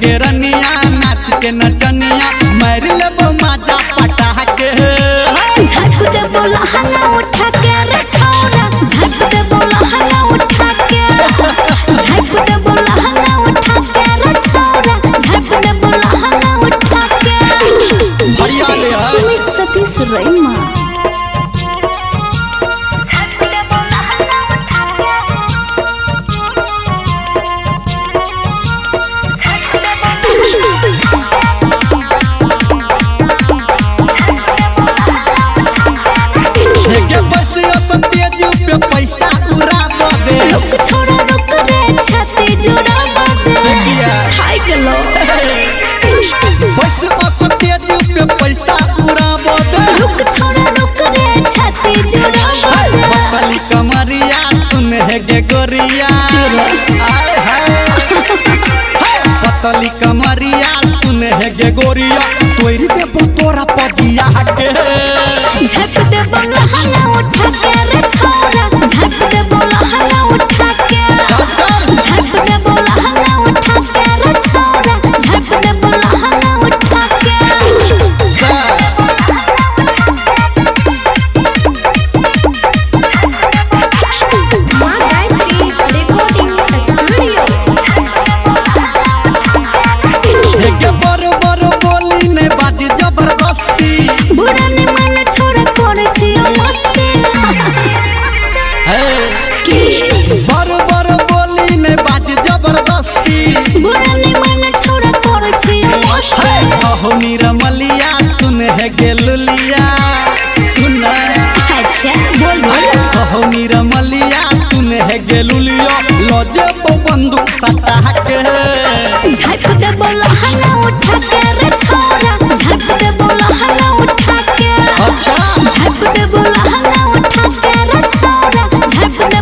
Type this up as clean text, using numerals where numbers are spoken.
के रनिया नाच के नचनिया मार लेबो माजा पटा के झट दे बोला हला उठा के रे छौरा झट दे बोला हला उठा के झट दे बोला हला उठा के रे छौरा झट दे बोला हला उठा के सुमित सतीश रैमा पैसा उड़ाबो दे रुक छोड़ा रुक रे छाती जुड़ाबो दे खाई गेलो बस अब तेजी पे पैसा उड़ाबो दे रुक छोड़ा रुक रे छाती जुड़ाबो दे पतली कमरिया सुन है गे गोरिया आए हाय पतली कमरिया सुन है गे गोरिया तोरी दे तोरा पजिया के झट दे बोला हला उठा के रे छौरा झट दे बोला हला उठा के झट दे बोला हला उठा के रे छौरा झट दे बोला हला उठा के मां गायत्री रिकॉर्डिंग स्टूडियो के बड़ बड़ बोली में बाजी जबरदस्ती बुढ़ा ने मन छोड़ कोड़ छियो मस्ती बड़ बड़ बोली में बाजी जबरदस्ती बुढ़ा ने मन छोड़ कोड़ छियो मस्ती हो निरमलिया सुन है गेलुलिया सुन अच्छा बोल हो निरमलिया सुन है गेलुलिया लजे बंदूक सटा के झट दे बोला हला उठा के रे छौरा झट दे बोला हला उठा के अच्छा झट दे बोला हला उठा के रे छौरा झट दे